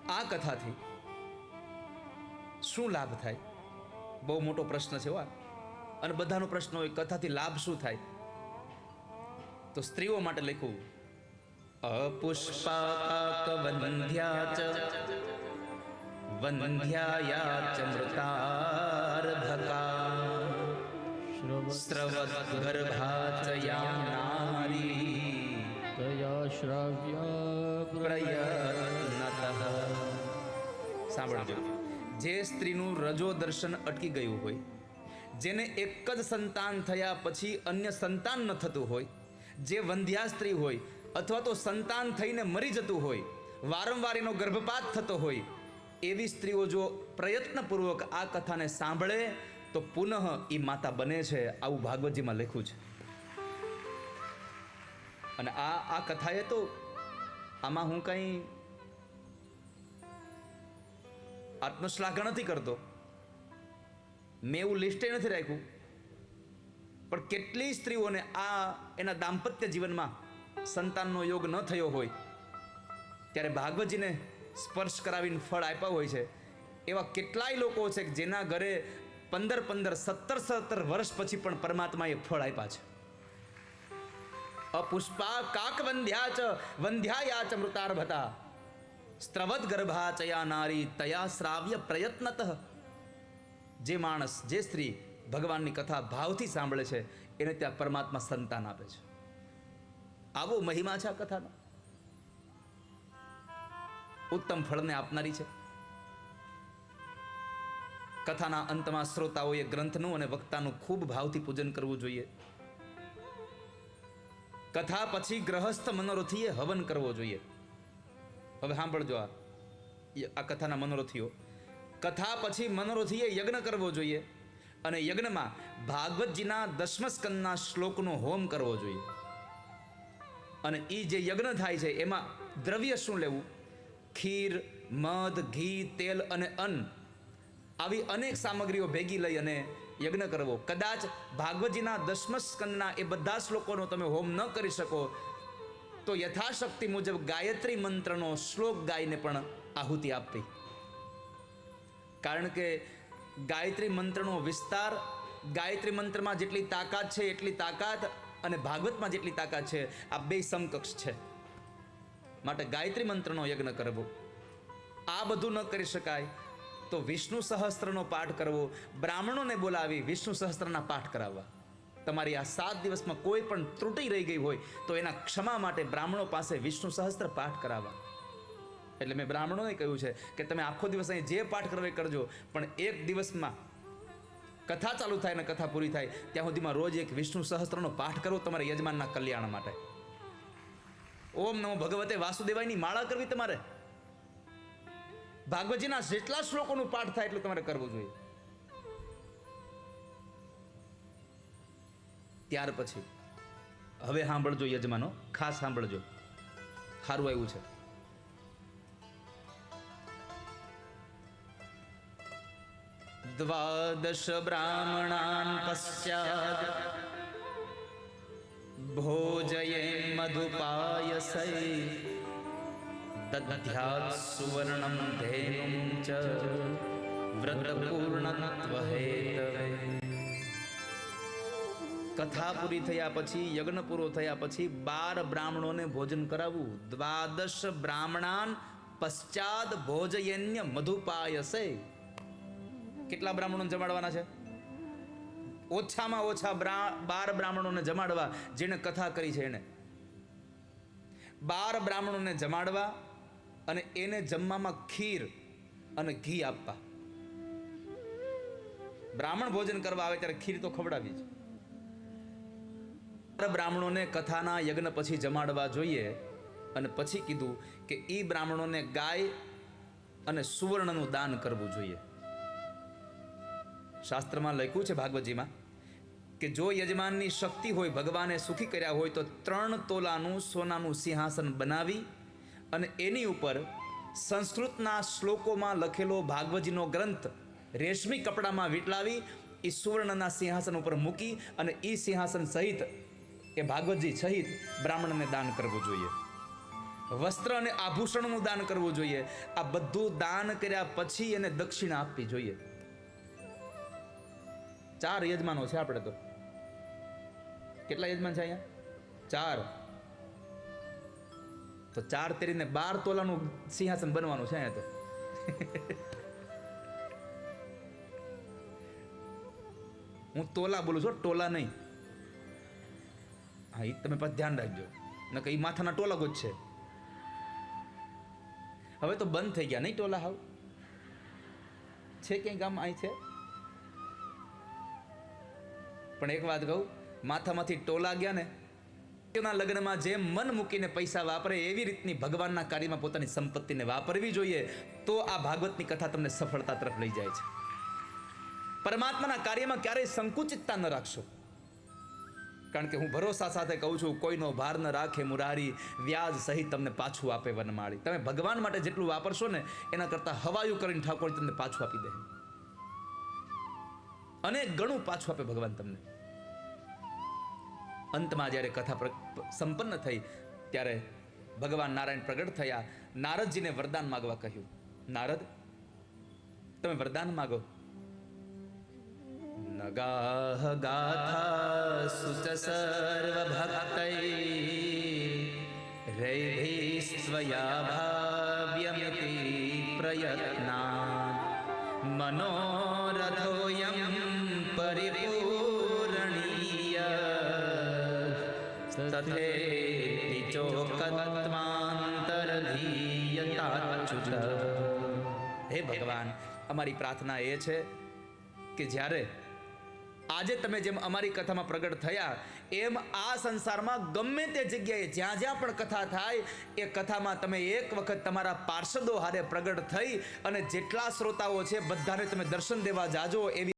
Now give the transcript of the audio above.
આ કથાથી શું લાભ થાય? બહુ મોટો પ્રશ્ન છે આ. અને બધાનો પ્રશ્ન હોય, કથાથી લાભ શું થાય? તો સ્ત્રીઓ માટે લખ્યું, અપુષ્પાક વંધ્યા ચ વંધ્યાયા ચ મૃતાર્ધકા સ્રવત ગર્ભા ચ યા નારી તયા શ્રાવ્ય પ્રયત્નતઃ. સાંભળજો, જે સ્ત્રીનું રજો દર્શન અટકી ગયું હોય, જેને એક જ સંતાન થયા પછી અન્ય સંતાન ન થતું હોય, જે વંધ્યા સ્ત્રી હોય અથવા તો સંતાન થઈને મરી જતું હોય, વારંવાર એનો ગર્ભપાત થતો હોય, એવી સ્ત્રીઓ જો પ્રયત્નપૂર્વક આ કથાને સાંભળે તો પુનઃ એ માતા બને છે. આવું ભાગવતજીમાં લખ્યું છે. અને આ કથાએ તો આમાં હું કંઈ આત્મશ્લાઘ નથી કરતો, મેં એવું લિસ્ટે નથી રાખ્યું, પણ કેટલી સ્ત્રીઓને આ એના દાંપત્ય જીવનમાં સંતાનનો યોગ ન થયો હોય ત્યારે ભાગવતજીને સ્પર્શ કરાવીને ફળ આપ્યા હોય છે. એવા કેટલાય લોકો છે કે જેના ઘરે 15-15, 17-17 વર્ષ પછી પણ પરમાત્માએ ફળ આપ્યા છે. અપુષ્પા કાક વંધ્યા ચ વંધ્યાયા ચ મૃતાર્ભતા સ્ત્રવત ગર્ભા ચયા નારી તયા શ્રાવ્ય પ્રયત્નતઃ. જે માણસ, જે સ્ત્રી ભગવાનની કથા ભાવથી સાંભળે છે એને ત્યાં પરમાત્મા સંતાન આપે છે. આવો મહિમા છે આ કથાનો. ઉત્તમ ફળને આપનારી છે. કથાના અંતમાં શ્રોતાઓએ ગ્રંથનું અને વક્તાનું ખૂબ ભાવથી પૂજન કરવું જોઈએ. કથા પછી ગ્રહસ્થ મનોરથીએ હવન કરવો જોઈએ. હવે સાંભળજો, આ કથાના મનોરથીઓ, કથા પછી મનોરથીએ યજ્ઞ કરવો જોઈએ અને યજ્ઞમાં ભાગવતજીના 10મ સ્કંદના શ્લોકનો હોમ કરવો જોઈએ. અને એ જે યજ્ઞ થાય છે એમાં દ્રવ્ય શું લેવું? ખીર, મધ, ઘી, તેલ અને અન્ન, આવી અનેક સામગ્રીઓ ભેગી લઈ અને યજ્ઞ કરવો. કદાચ ભાગવતજીના 10મ સ્કંદના એ બધા શ્લોકોનો તમે હોમ ન કરી શકો તો યથાશક્તિ મુજબ ગાયત્રી મંત્રનો શ્લોક ગાઈને પણ આહુતિ આપવી. કારણ કે ગાયત્રી મંત્રનો વિસ્તાર, ગાયત્રી મંત્રમાં જેટલી તાકાત છે એટલી તાકાત અને ભાગવતમાં જેટલી તાકાત છે, આ બે સમકક્ષ છે. માટે ગાયત્રી મંત્રનો યજ્ઞ કરવો. આ બધું ન કરી શકાય તો વિષ્ણુ સહસ્ત્રનો પાઠ કરવો. બ્રાહ્મણોને બોલાવી વિષ્ણુ સહસ્ત્રના પાઠ કરાવવા. તમારી આ 7 દિવસમાં કોઈ પણ ત્રુટી રહી ગઈ હોય તો એના ક્ષમા માટે બ્રાહ્મણો પાસે વિષ્ણુ સહસ્ત્ર પાઠ કરાવવા. એટલે મેં બ્રાહ્મણોને કહ્યું છે કે તમે આખો દિવસ અહીં જે પાઠ કરવા કરજો, પણ એક દિવસમાં કથા ચાલુ થાય ને કથા પૂરી થાય ત્યાં સુધીમાં રોજ એક વિષ્ણુ સહસ્ત્રનો પાઠ કરવો તમારા યજમાનના કલ્યાણ માટે. ઓમ નમો ભગવતે વાસુદેવાયની માળા કરવી તમારે. ભાગવતજીના જેટલા શ્લોકોનું પાઠ થાય એટલું તમારે કરવું જોઈએ. ત્યાર પછી હવે સાંભળજો યજમાનો, ખાસ સાંભળજો, સારું આવ્યું છે. દ્વાદશ બ્રાહ્મણાન પશ્ચાદ ભોજયે મધુપાયસૈ દધ્યાત સુવર્ણમ ધેનુમ ચ વ્રતપૂર્ણત્વ હેતવે. કથા પૂરી થયા પછી, યજ્ઞ પૂરો થયા પછી 12 બ્રાહ્મણોને ભોજન કરાવવું. દ્વાદશ બ્રાહ્મણાન પશ્ચાદ ભોજયન્ય મધુપાયસે. કેટલા બ્રાહ્મણોને જમાડવાના છે? ઓછામાં ઓછા 12 બ્રાહ્મણોને જમાડવા, જેને કથા કરી છે એને. 12 બ્રાહ્મણોને જમાડવા અને એને જમવામાં ખીર અને ઘી આપવા. બ્રાહ્મણ ભોજન કરવા આવે ત્યારે ખીર તો ખવડાવી જ. બ્રાહ્મણોને કથાના યજ્ઞ પછી જમાડવા જોઈએ. અને પછી કીધું કે એ બ્રાહ્મણોને ગાય અને સુવર્ણનું દાન કરવું જોઈએ. શાસ્ત્રમાં લખ્યું છે ભાગવતજીમાં કે જો યજમાનની શક્તિ હોય, ભગવાને સુખી કર્યા હોય તો 3 તોલાનું સોનાનું સિંહાસન બનાવી અને એની ઉપર સંસ્કૃતના શ્લોકોમાં લખેલો ભાગવતજીનો ગ્રંથ રેશમી કપડામાં વીંટળાવી એ સુવર્ણના સિંહાસન ઉપર મૂકી અને એ સિંહાસન સહિત, એ ભાગવતજી સહિત બ્રાહ્મણને દાન કરવું જોઈએ. વસ્ત્ર અને આભૂષણનું દાન કરવું જોઈએ. આ બધું દાન કર્યા પછી એને દક્ષિણા આપવી જોઈએ. 4 યજમાનો છે આપણે તો. કેટલા યજમાન છે અહીંયા? 4. તો 4 તેરીને 12 તોલાનું સિંહાસન બનવાનું છે અહીંયા તો. હું તોલા બોલું છું, ટોલા નહીં. હા, એ તમે પાછું ધ્યાન રાખજો, નકર એ માથાના ટોલા જ છે. હવે તો બંધ થઈ ગયા નહીં ટોલા. હાવ છે ક્યાંય ગામ અહીં છે? પણ એક વાત કહું, માથામાંથી ટોલા ગયા ને, એના લગ્નમાં જેમ મન મૂકીને પૈસા વાપરે એવી રીતની ભગવાનના કાર્યમાં પોતાની સંપત્તિને વાપરવી જોઈએ. તો આ ભાગવતની કથા તમને સફળતા તરફ લઈ જાય છે. પરમાત્માના કાર્યમાં ક્યારેય સંકુચિતતા ન રાખશો. કારણ કે હું ભરોસા સાથે કહું છું, કોઈનો ભાર ન રાખે મુરારી, વ્યાજ સહિત તમને પાછું આપે વનમાળી. તમે ભગવાન માટે જેટલું વાપરશો ને એના કરતાં હવાયું કરીને ઠાકોર તમને પાછું આપી દે. અને ઘણું પાછું આપે ભગવાન તમને. અંતમાં જ્યારે કથા સંપન્ન થઈ ત્યારે ભગવાન નારાયણ પ્રગટ થયા. નારદજીને વરદાન માગવા કહ્યું. નારદ, તમે વરદાન માગો. નગાહ ગાથા સુચ સર્વ ભક્તૈ રૈભિસ્ત્વયા ભાવ્યમિતિ પ્રયત્ના મનોરથોયમ પરિપૂર્ણીય તથેતિ ચોકત્વાંતરધીયતાચ્યુત. હે ભગવાન, અમારી પ્રાર્થના એ છે કે જ્યારે આજે તમે જેમ અમારી કથામાં પ્રગટ થયા એમ આ સંસારમાં ગમે તે જગ્યાએ જ્યાં જ્યાં પણ કથા થાય એ કથામાં તમે એક વખત તમારા પાર્ષદો હારે પ્રગટ થઈ અને જેટલા શ્રોતાઓ છે બધાને તમે દર્શન દેવા જાજો એવી